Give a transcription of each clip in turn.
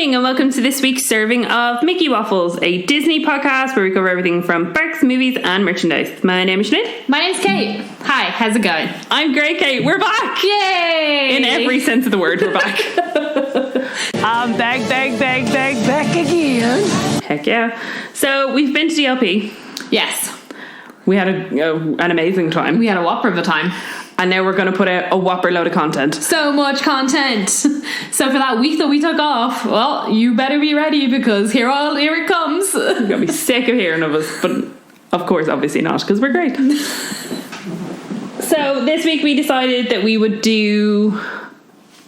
morning and welcome to this week's serving of Mickey Waffles, a Disney podcast where we cover everything from parks, movies and merchandise. My name is Sinead. My name's Kate. Hi, how's it going? I'm great, Kate. We're back! Yay! In every sense of the word, we're back. I'm back again. Heck yeah. So we've been to DLP. Yes. We had an amazing time. We had a whopper of a time. And now we're going to put out a whopper load of content. So much content. So for that week that we took off, well, you better be ready because here it comes. You're going to be sick of hearing of us. But of course, obviously not, because we're great. So this week we decided that we would do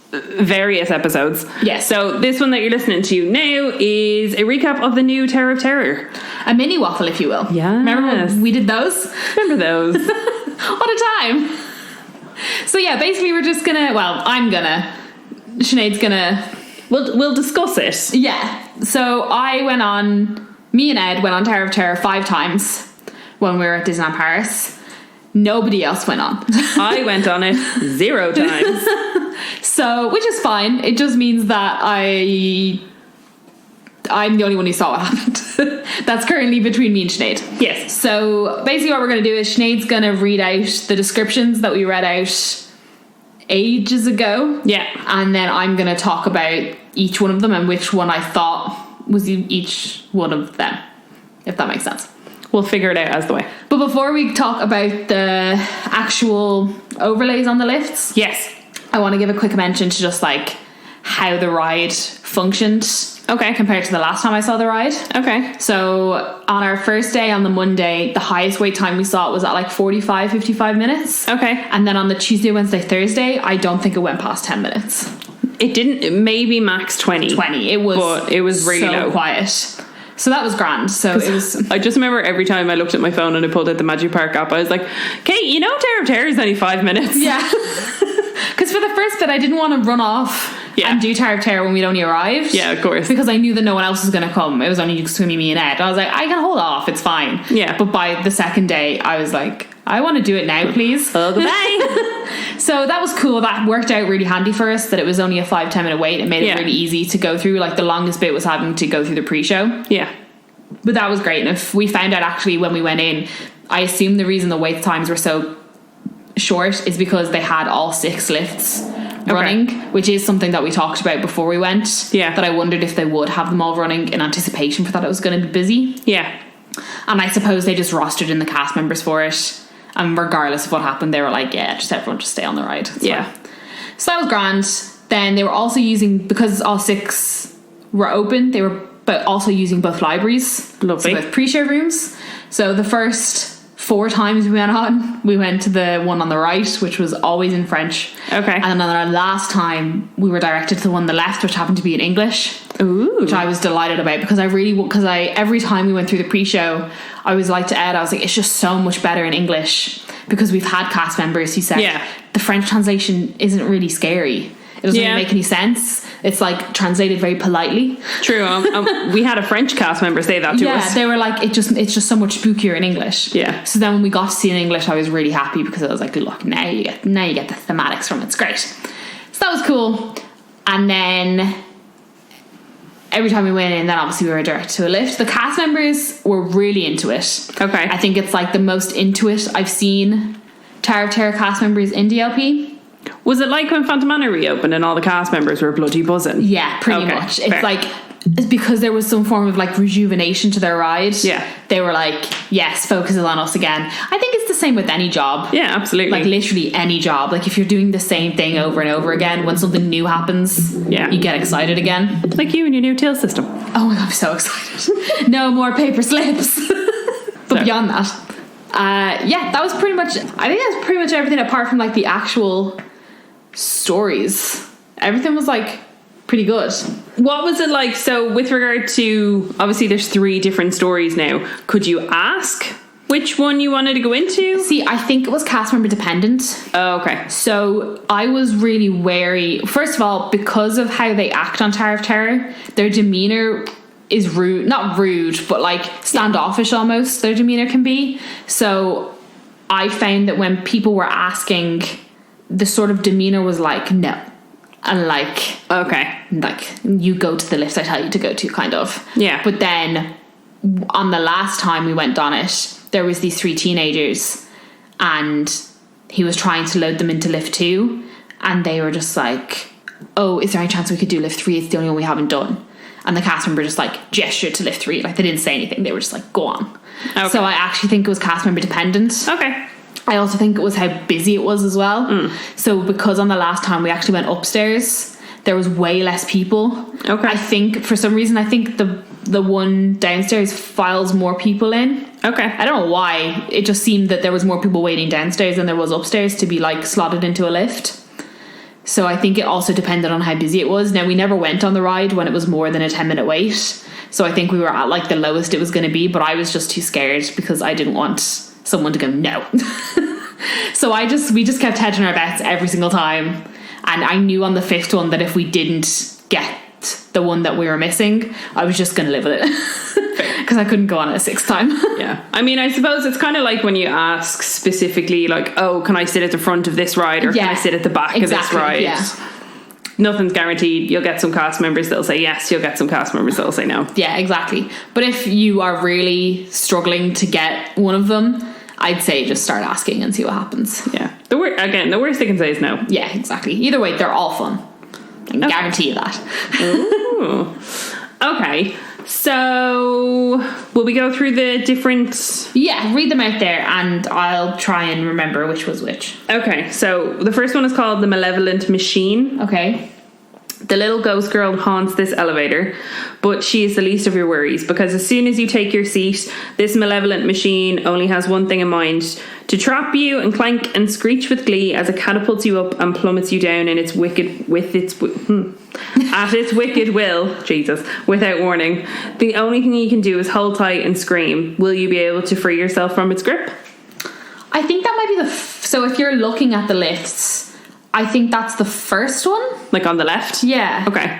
various episodes. Yes. So this one that you're listening to now is a recap of the new Tower of Terror. A mini waffle, if you will. Yes. Remember when we did those? Remember those. What a time. So yeah, basically we're just gonna, Sinead's gonna... We'll discuss it. Yeah. So me and Ed went on Tower of Terror 5 times when we were at Disneyland Paris. Nobody else went on. I went on it 0 times. So, which is fine. It just means that I'm the only one who saw what happened. That's currently between me and Sinead. Yes. So basically what we're going to do is Sinead's going to read out the descriptions that we read out ages ago. Yeah. And then I'm going to talk about each one of them and which one I thought was each one of them, if that makes sense. We'll figure it out as the way. But before we talk about the actual overlays on the lifts, yes, I want to give a quick mention to just like how the ride functioned. Okay. Compared to the last time I saw the ride. Okay. So on our first day on the Monday, the highest wait time we saw it was at like 55 minutes. Okay. And then on the Tuesday, Wednesday, Thursday, I don't think it went past 10 minutes. It didn't, maybe max 20. 20. It was really so low. quiet. So that was grand. So it was... I just remember every time I looked at my phone and I pulled out the Magic Park app, I was like, Kate, you know Tower of Terror is only 5 minutes. Yeah. Because for the first bit, I didn't want to run off and do Tower of Terror when we'd only arrived. Yeah, of course. Because I knew that no one else was going to come. It was only swimming me and Ed. I was like, I can hold off. It's fine. Yeah. But by the second day, I was like, I want to do it now, please. Oh, goodbye. So that was cool. That worked out really handy for us, that it was only a 5-10 minute wait. It made it really easy to go through. Like the longest bit was having to go through the pre-show. Yeah. But that was great. And if we found out actually when we went in, I assume the reason the wait times were so short is because they had all 6 lifts running, which is something that we talked about before we went. Yeah. That I wondered if they would have them all running in anticipation for that it was going to be busy. Yeah. And I suppose they just rostered in the cast members for it. And regardless of what happened, they were like, yeah, just everyone just stay on the ride. It's fine. So that was grand. Then they were also using, because all 6 were open, they were also using both libraries. Lovely. So both pre-show rooms. So the first 4 times we went on, we went to the one on the right, which was always in French. Okay. And then on our last time, we were directed to the one on the left, which happened to be in English. Ooh. Which I was delighted about because every time we went through the pre-show, I was like to Ed, I was like, it's just so much better in English because we've had cast members who said the French translation isn't really scary. It doesn't really make any sense. It's like translated very politely. True. We had a French cast member say that to us. Yeah, they were like, it's just so much spookier in English. Yeah. So then when we got to see it in English, I was really happy because I was like, look, now you get the thematics from it. It's great. So that was cool. And then every time we went in, then obviously we were directed to a lift. The cast members were really into it. Okay. I think it's like the most into it I've seen Tower of Terror cast members in DLP. Was it like when Phantom Manor reopened and all the cast members were bloody buzzing? Yeah, pretty much. Fair. It's like, it's because there was some form of like rejuvenation to their ride. Yeah. They were like, yes, focus is on us again. I think it's the same with any job. Yeah, absolutely. Like literally any job. Like if you're doing the same thing over and over again, when something new happens, you get excited again. Like you and your new tail system. Oh my God, I'm so excited. No more paper slips. But beyond that, that was pretty much, I think that's pretty much everything apart from like the actual stories. Everything was like pretty good. What was it like? So with regard to, obviously there's 3 different stories now. Could you ask which one you wanted to go into? See, I think it was cast member dependent. Oh, okay. So I was really wary. First of all, because of how they act on Tower of Terror, their demeanor is rude. Not rude, but like standoffish almost, their demeanor can be. So I found that when people were asking, the sort of demeanor was like, no. and like you go to the lift I tell you to go to, kind of. Yeah. But then on the last time we went on it, there was these 3 teenagers and he was trying to load them into lift 2 and they were just like, oh, is there any chance we could do lift 3? It's the only one we haven't done. And the cast member just like gestured to lift 3. Like they didn't say anything. They were just like, go on. Okay. So I actually think it was cast member dependent. Okay. I also think it was how busy it was as well. So because on the last time we actually went upstairs, there was way less people. Okay. I think for some reason, the one downstairs files more people in. Okay. I don't know why. It just seemed that there was more people waiting downstairs than there was upstairs to be like slotted into a lift. So I think it also depended on how busy it was. Now, we never went on the ride when it was more than a 10-minute wait. So I think we were at like the lowest it was going to be, but I was just too scared because I didn't want someone to go, no. So we just kept hedging our bets every single time. And I knew on the 5th one that if we didn't get the one that we were missing, I was just going to live with it. Because I couldn't go on it a 6th time. Yeah. I mean, I suppose it's kind of like when you ask specifically, like, oh, can I sit at the front of this ride or can I sit at the back of this ride? Yeah. Nothing's guaranteed. You'll get some cast members that'll say yes. You'll get some cast members that'll say no. Yeah, exactly. But if you are really struggling to get one of them, I'd say just start asking and see what happens. Yeah. The worst they can say is no. Yeah, exactly. Either way, they're all fun. I can guarantee you that. Ooh. Okay. So, will we go through the different... Yeah, read them out there and I'll try and remember which was which. Okay, so the first one is called The Malevolent Machine. Okay. The little ghost girl haunts this elevator, but she is the least of your worries because as soon as you take your seat, this malevolent machine only has one thing in mind: to trap you and clank and screech with glee as it catapults you up and plummets you down in its at its wicked will, Jesus, without warning. The only thing you can do is hold tight and scream. Will you be able to free yourself from its grip? I think that might be so if you're looking at the lifts, I think that's the first one. Like on the left? Yeah. Okay.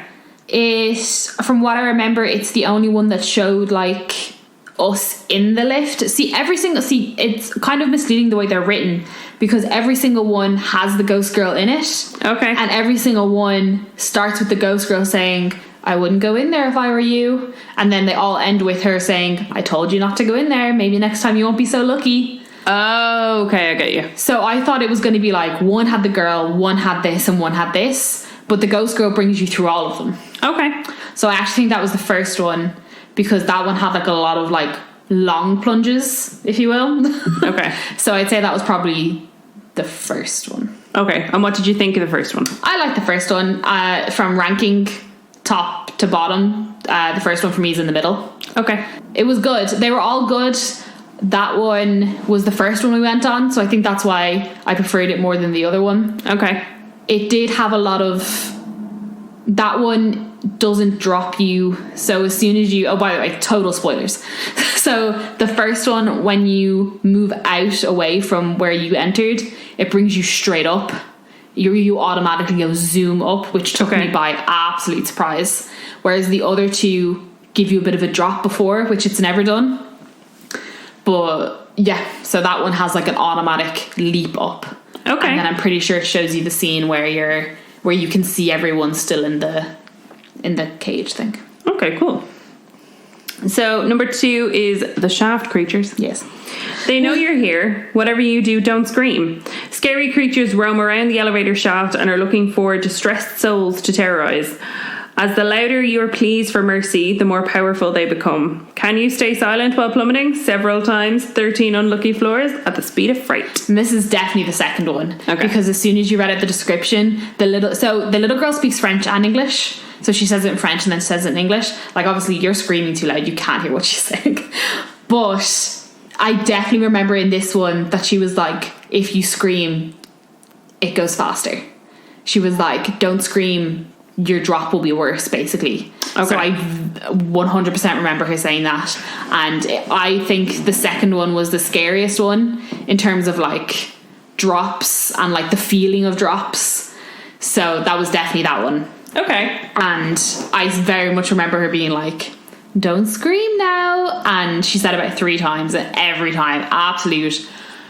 From what I remember, it's the only one that showed like us in the lift. It's kind of misleading the way they're written because every single one has the ghost girl in it. Okay. And every single one starts with the ghost girl saying, I wouldn't go in there if I were you. And then they all end with her saying, I told you not to go in there. Maybe next time you won't be so lucky. Oh, okay, I get you. So I thought it was going to be like one had the girl, one had this, and one had this. But the ghost girl brings you through all of them. Okay. So I actually think that was the first one because that one had like a lot of like long plunges, if you will. Okay. So I'd say that was probably the first one. Okay. And what did you think of the first one? I like the first one. From ranking top to bottom, the first one for me is in the middle. Okay. It was good. They were all good. That one was the first one we went on, so I think that's why I preferred it more than the other one. Okay. It did have a lot of... That one doesn't drop you, so as soon as you... Oh, by the way, total spoilers. So the first one, when you move out away from where you entered, it brings you straight up. You automatically go zoom up, which took me by absolute surprise. Whereas the other two give you a bit of a drop before, which it's never done. But yeah, so that one has like an automatic leap up. Okay. And then I'm pretty sure it shows you the scene where you can see everyone still in the cage thing. Okay, cool. So number 2 is the shaft creatures. Yes. They know you're here. Whatever you do, don't scream. Scary creatures roam around the elevator shaft and are looking for distressed souls to terrorize. As the louder your pleas for mercy, the more powerful they become. Can you stay silent while plummeting several times, 13 unlucky floors, at the speed of fright? And this is definitely the second one. Okay. Because as soon as you read out the description, the little girl speaks French and English. So she says it in French and then says it in English. Like, obviously, you're screaming too loud. You can't hear what she's saying. But I definitely remember in this one that she was like, if you scream, it goes faster. She was like, don't scream, your drop will be worse, basically. Okay. So I 100% remember her saying that. And I think the second one was the scariest one in terms of like drops and like the feeling of drops. So that was definitely that one. Okay. And I very much remember her being like, don't scream now. And she said about 3 times, and every time absolute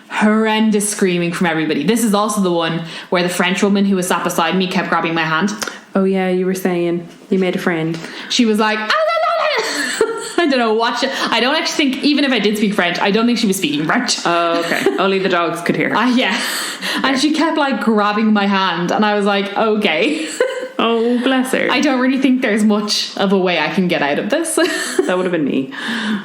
horrendous screaming from everybody. This is also the one where the French woman who was sat beside me kept grabbing my hand. Oh yeah, you were saying you made a friend. She was like, I don't know, watch it. I don't actually think, even if I did speak French, I don't think she was speaking French. Oh, okay. Only the dogs could hear. Yeah. And she kept like grabbing my hand, and I was like, okay. Oh, bless her. I don't really think there's much of a way I can get out of this. That would have been me.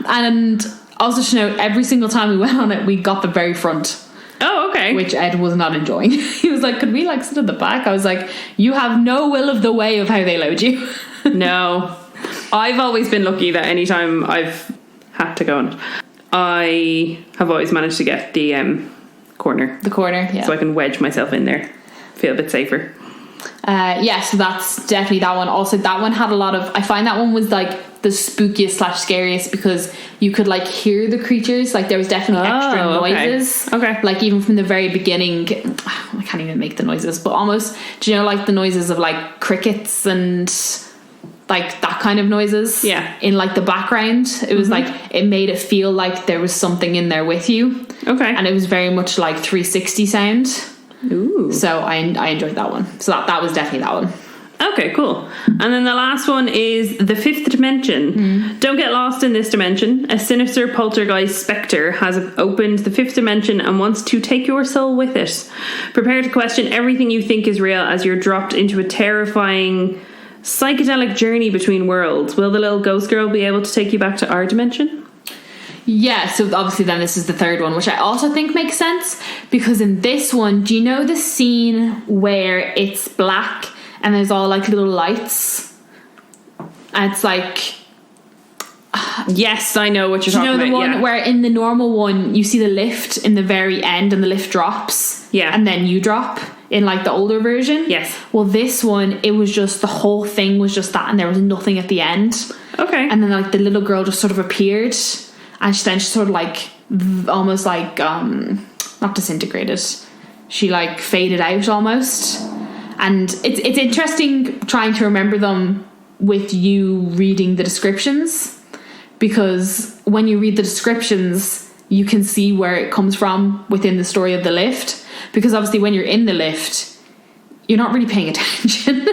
And also to note, every single time we went on it, we got the very front. Oh, okay. Which Ed was not enjoying. He was like, could we like sit at the back? I was like, you have no will of the way of how they load you. No. I've always been lucky that anytime I've had to go on it, I have always managed to get the corner. The corner, yeah. So I can wedge myself in there. Feel a bit safer. Yeah, so that's definitely that one. Also, that one had a lot of... I find that one was like the spookiest / scariest because you could like hear the creatures. Like there was definitely extra noises. Okay. Like even from the very beginning... I can't even make the noises, but almost... Do you know like the noises of like crickets and... like that kind of noises, yeah, in like the background. It was like it made it feel like there was something in there with you. Okay. And it was very much like 360 sound. Ooh. So I enjoyed that one. So that was definitely that one. Okay, cool. And then the last one is the fifth dimension. Don't get lost in this dimension. A sinister poltergeist spectre has opened the fifth dimension and wants to take your soul with it. Prepare to question everything you think is real as you're dropped into a terrifying psychedelic journey between worlds. Will the little ghost girl be able to take you back to our dimension? Yeah, so obviously then this is the third one, which I also think makes sense because in this one, do you know the scene where it's black and there's all like little lights? And it's like... Yes, I know what you're talking about. Do you know the one where in the normal one you see the lift in the very end and the lift drops? Yeah. And then you drop in like the older version? Yes. Well, this one, it was just the whole thing was just that and there was nothing at the end. Okay. And then like the little girl just sort of appeared and then she sort of like almost like not disintegrated. She like faded out almost. And it's interesting trying to remember them with you reading the descriptions, because when you read the descriptions you can see where it comes from within the story of the lift, because obviously when you're in the lift you're not really paying attention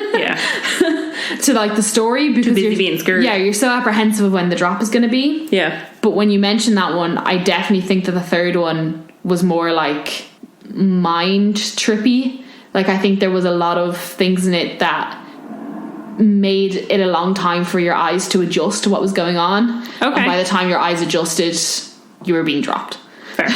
to like the story because you're being scared. Yeah, you're so apprehensive of when the drop is going to be. Yeah. But when you mention that one, I definitely think that the third one was more like mind trippy. Like I think there was a lot of things in it that made it a long time for your eyes to adjust to what was going on. Okay. And by the time your eyes adjusted, you were being dropped. Fair.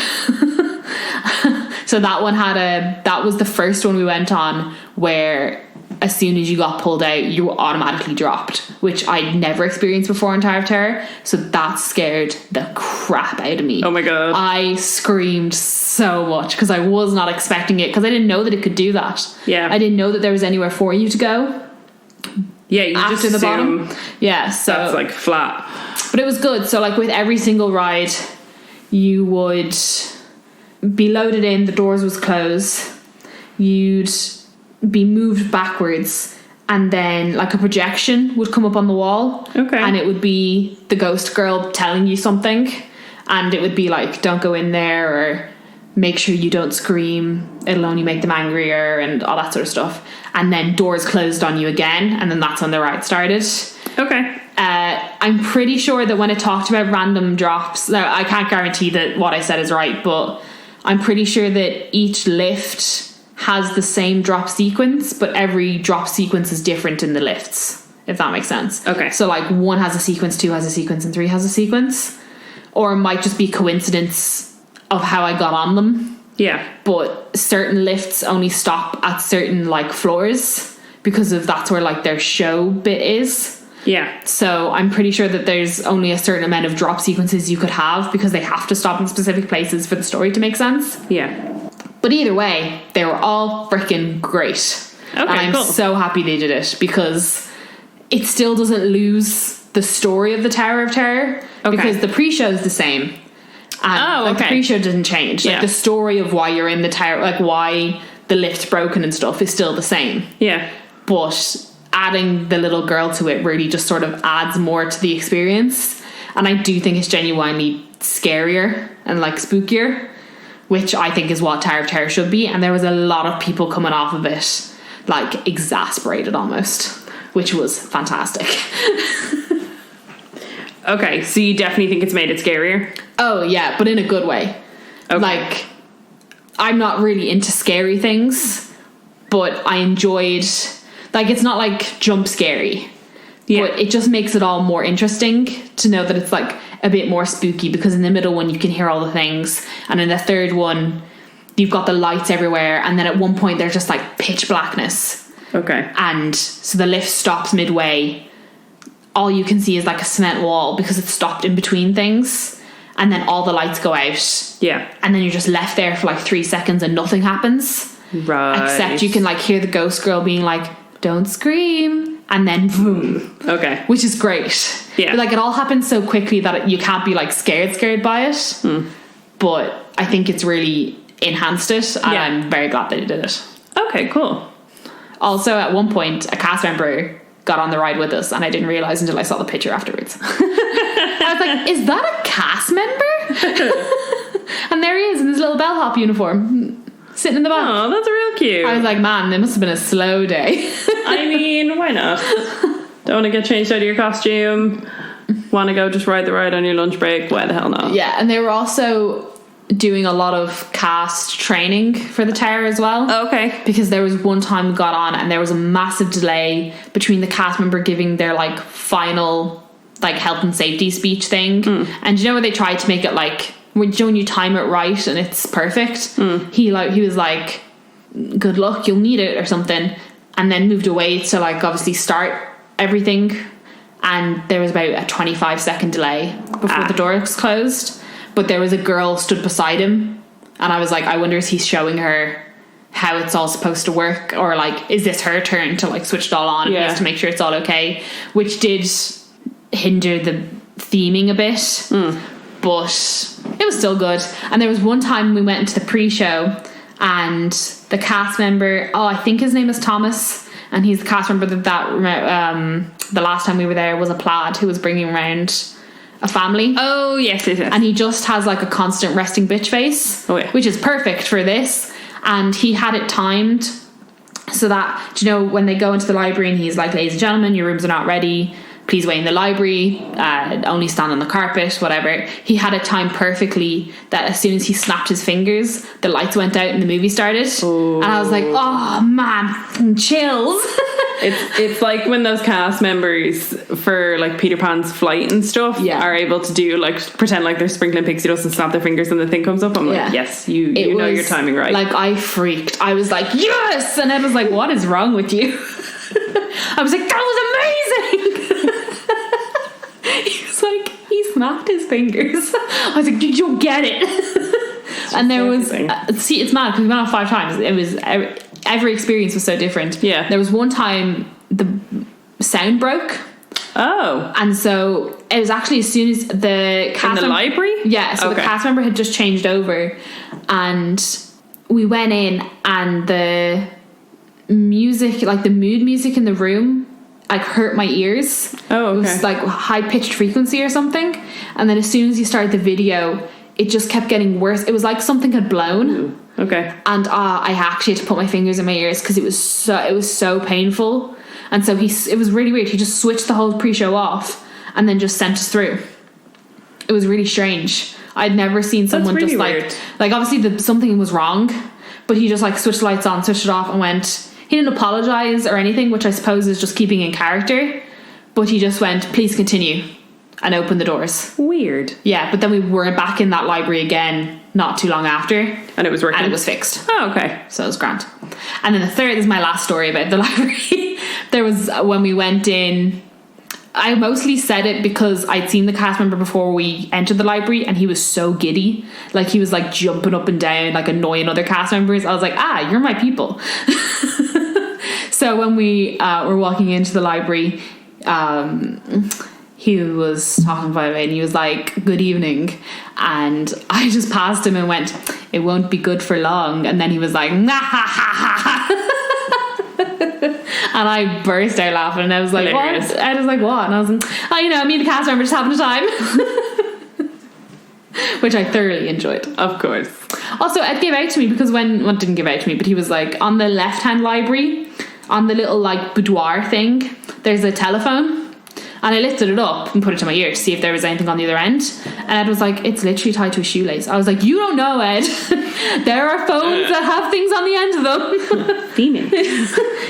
So that one that was the first one we went on where as soon as you got pulled out, you were automatically dropped, which I'd never experienced before in Tower of Terror. So that scared the crap out of me. Oh my God. I screamed so much because I was not expecting it, because I didn't know that it could do that. Yeah. I didn't know that there was anywhere for you to go. Yeah, you after just the assume bottom. Yeah, so that's like flat. But it was good. So like with every single ride, you would be loaded in, the doors was closed, you'd be moved backwards, and then like a projection would come up on the wall. Okay. And it would be the ghost girl telling you something, and it would be like, don't go in there, or make sure you don't scream, it'll only make them angrier, and all that sort of stuff. And then doors closed on you again, and then that's when the ride started. Okay. I'm pretty sure that when it talked about random drops, now I can't guarantee that what I said is right, but I'm pretty sure that each lift has the same drop sequence, but every drop sequence is different in the lifts, if that makes sense. Okay. So like 1 has a sequence, 2 has a sequence, and 3 has a sequence. Or it might just be coincidence of how I got on them. Yeah. But certain lifts only stop at certain like floors because of that's where like their show bit is. Yeah. So I'm pretty sure that there's only a certain amount of drop sequences you could have because they have to stop in specific places for the story to make sense. Yeah. But either way, they were all freaking great. Okay, and I'm so happy they did it, because it still doesn't lose the story of the Tower of Terror. Okay. Because the pre-show is the same. And the pre-show didn't change. Like the story of why you're in the tower, like why the lift's broken and stuff, is still the same. Yeah. But adding the little girl to it really just sort of adds more to the experience. And I do think it's genuinely scarier and like spookier. which I think is what Tower of Terror should be. And there was a lot of people coming off of it, like, exasperated almost, which was fantastic. Okay, so you definitely think it's made it scarier? Oh, yeah, but in a good way. Okay. Like, I'm not really into scary things, but I enjoyed... Like, it's not, like, jump scary. Yeah. But it just makes it all more interesting to know that it's, like, a bit more spooky, because in the middle one you can hear all the things, and in the third one you've got the lights everywhere, and then at one point there's just, like, pitch blackness. Okay. And so the lift stops midway. All you can see is, like, a cement wall because it's stopped in between things, and then all the lights go out. Yeah. And then you're just left there for, like, 3 seconds and nothing happens. Right. Except you can, like, hear the ghost girl being like, don't scream, and then boom. Okay. Which is great. Yeah. But, like, it all happens so quickly that you can't be, like, scared by it. But I think it's really enhanced it, and I'm very glad that it did it. Okay, cool. Also, at one point, a cast member got on the ride with us, and I didn't realise until I saw the picture afterwards. I was like, is that a cast member? And there he is in his little bellhop uniform, sitting in the back. Oh, that's real cute. I was like, man, it must have been a slow day. I mean, why not? Don't want to get changed out of your costume. Want to go just ride the ride on your lunch break? Why the hell not? Yeah, and they were also doing a lot of cast training for the tower as well. Oh, okay. Because there was one time we got on and there was a massive delay between the cast member giving their, like, final, like, health and safety speech thing. And you know where they tried to make it, like, when you time it right and it's perfect? He was like, good luck, you'll need it, or something, and then moved away to, like, obviously start everything, and there was about a 25-second delay before the door was closed. But there was a girl stood beside him, and I was like, I wonder if he's showing her how it's all supposed to work, or, like, is this her turn to, like, switch it all on and just to make sure it's all okay, which did hinder the theming a bit, but it was still good. And there was one time we went into the pre-show, and the cast member, I think his name is Thomas, and he's the cast member that the last time we were there was a plaid who was bringing around a family. Oh, yes. And he just has, like, a constant resting bitch face, which is perfect for this. And he had it timed so that, you know, when they go into the library and he's like, ladies and gentlemen, your rooms are not ready, please wait in the library, only stand on the carpet, whatever. He had it timed perfectly that as soon as he snapped his fingers, the lights went out and the movie started. Ooh. And I was like, oh man, chills. It's like when those cast members for, like, Peter Pan's flight and stuff are able to do, like, pretend like they're sprinkling pixie dust and snap their fingers and the thing comes up. I'm like, yes, you know your timing right. Like, I freaked. I was like, yes! And Ed was like, what is wrong with you? I was like, that was amazing! He was like, he snapped his fingers. I was like, did you get it? And there was see, it's mad because we went on 5 times. It was every experience was so different. Yeah, there was one time the sound broke. Oh, and so it was actually as soon as the cast in the library. Yeah, so the cast member had just changed over, and we went in, and the music, like the mood music in the room, like, hurt my ears. Oh, okay. It was like high pitched frequency or something, and then as soon as you started the video, it just kept getting worse. It was like something had blown. Ooh, okay. And I actually had to put my fingers in my ears because it was so painful. And so it was really weird. He just switched the whole pre-show off and then just sent us through. It was really strange. I'd never seen someone really just weird. like obviously something was wrong, but he just, like, switched the lights on, switched it off, and went. He didn't apologize or anything, which I suppose is just keeping in character, but he just went, please continue, and opened the doors. Weird. Yeah, but then we were back in that library again not too long after, and it was working, and it was fixed. Oh, okay. So it was grand. And then the third is my last story about the library. There was, when we went in, I mostly said it because I'd seen the cast member before we entered the library, and he was so giddy. Like, he was, like, jumping up and down, like, annoying other cast members. I was like, you're my people. So when we were walking into the library, he was talking about it, and he was like, good evening. And I just passed him and went, it won't be good for long. And then he was like, nah, ha, ha, ha. And I burst out laughing, and I was like, hilarious. What? I was like, what? And I was like, me and the cast member just having a time. which I thoroughly enjoyed. Of course. Also, Ed gave out to me because didn't give out to me, but he was like, on the left-hand library, on the little like boudoir thing, there's a telephone. And I lifted it up and put it to my ear to see if there was anything on the other end. And Ed was like, it's literally tied to a shoelace. I was like, you don't know, Ed. There are phones that have things on the end of them. Demon.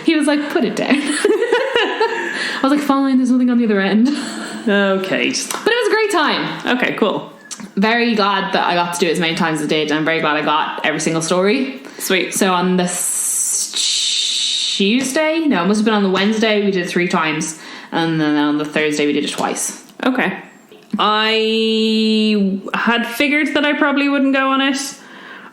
He was like, put it down. I was like, fine, there's nothing on the other end. Okay. But it was a great time. Okay, cool. Very glad that I got to do it as many times as I did. I'm very glad I got every single story. Sweet. So on the Tuesday? No, it must have been on the Wednesday. We did it 3 times. And then on the Thursday we did it twice. Okay. I had figured that I probably wouldn't go on it.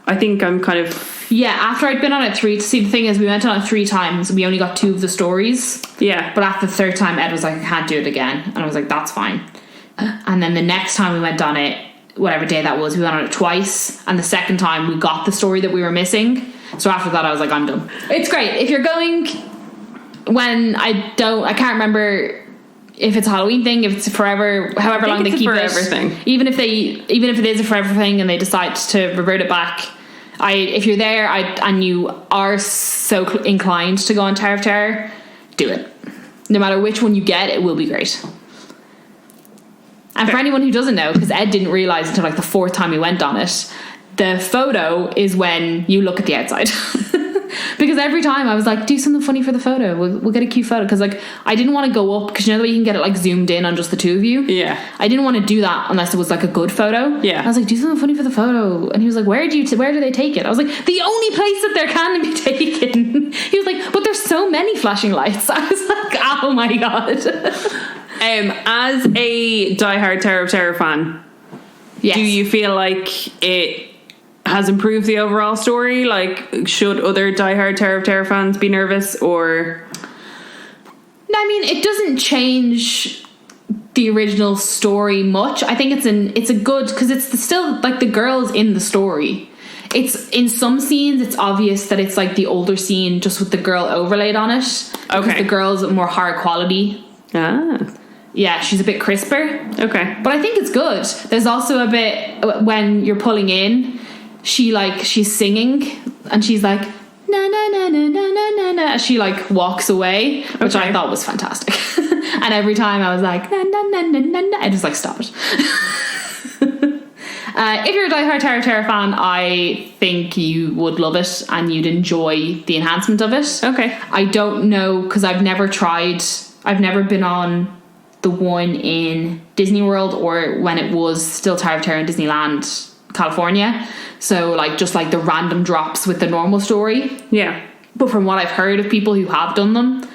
I think I'm kind of... Yeah, after I'd been on it 3... See, the thing is, we went on it 3 times. We only got 2 of the stories. Yeah. But after the 3rd time, Ed was like, I can't do it again. And I was like, that's fine. And then the next time we went on it, whatever day that was, we went on it twice. And the 2nd time, we got the story that we were missing. So after that, I was like, I'm done. It's great. If you're going... When I can't remember if it's a Halloween thing, if it's forever, however long they keep it. Thing. Even if it is a forever thing and they decide to revert it back, if you're there and you are so inclined to go on Tower of Terror, do it. No matter which one you get, it will be great. And for anyone who doesn't know, because Ed didn't realise until like the 4th time we went on it, the photo is when you look at the outside. Because every time I was like, do something funny for the photo, we'll get a cute photo, because like I didn't want to go up, because you know the way you can get it like zoomed in on just the 2 of you. Yeah, I didn't want to do that unless it was like a good photo. Yeah, I was like, do something funny for the photo, and he was like, where do they take it? I was like, the only place that there can be taken. He was like, but there's so many flashing lights. I was like, oh my god. As a diehard Tower of Terror fan, yes. Do you feel like it has improved the overall story? Like, should other diehard Tower of Terror fans be nervous, or... No, I mean, it doesn't change the original story much. I think it's a good, because it's still like the girls in the story. It's in some scenes it's obvious that it's like the older scene just with the girl overlaid on it. Okay. The girl's more higher quality. Yeah, she's a bit crisper. Okay. But I think it's good. There's also a bit when you're pulling in, she's singing and she's like na na na na na na na na. She like walks away, which I thought was fantastic. And every time I was like na na na na na na, I just like stop it. If you're a diehard Terror fan, I think you would love it and you'd enjoy the enhancement of it. Okay. I don't know, because I've never been on the one in Disney World or when it was still Tower of Terror in Disneyland California, so like just like the random drops with the normal story. Yeah. But from what I've heard of people who have done them,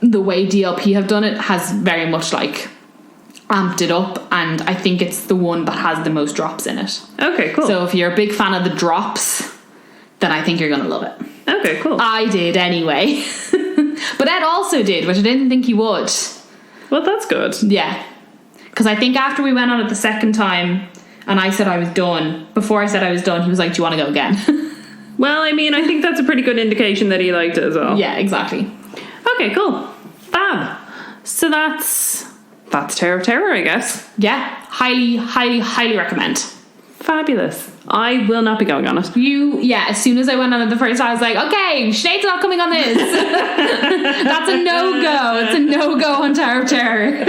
the way DLP have done it has very much like amped it up, and I think it's the one that has the most drops in it. Okay, cool. So if you're a big fan of the drops, then I think you're gonna love it. Okay, cool. I did anyway. But Ed also did, which I didn't think he would. Well, that's good. Yeah. Because I think after we went on it the 2nd time and I said I was done, before I said I was done, he was like, do you want to go again? Well, I mean, I think that's a pretty good indication that he liked it as well. Yeah, exactly. Okay, cool. Fab. So that's Tower of Terror, I guess. Yeah. Highly, highly, highly recommend. Fabulous. I will not be going on it. As soon as I went on it the first time, I was like, okay, Sinead's not coming on this. That's a no-go. It's a no-go on Tower of Terror.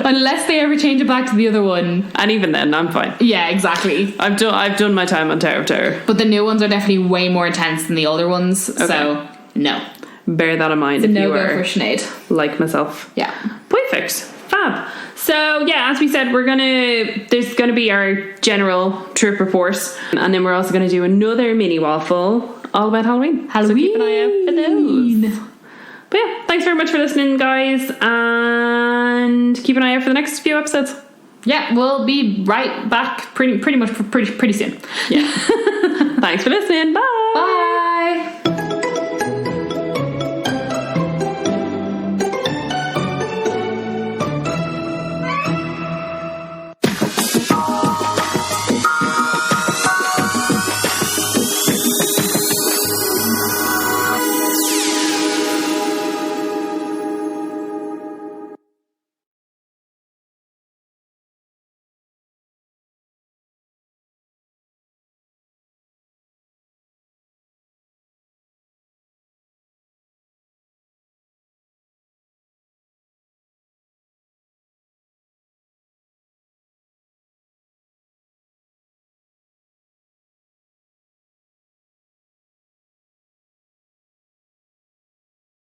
Unless they ever change it back to the other one. And even then, I'm fine. Yeah, exactly. I've done my time on Tower of Terror. But the new ones are definitely way more intense than the older ones. Okay. So, no. Bear that in mind. It's a no-go for Sinead. Like myself. Yeah. Perfect. Fab. So yeah, as we said, there's gonna be our general trip report, and then we're also gonna do another mini waffle all about Halloween. So keep an eye out for those. But yeah, thanks very much for listening, guys, and keep an eye out for the next few episodes. Yeah, we'll be right back pretty soon. Yeah. Thanks for listening. Bye.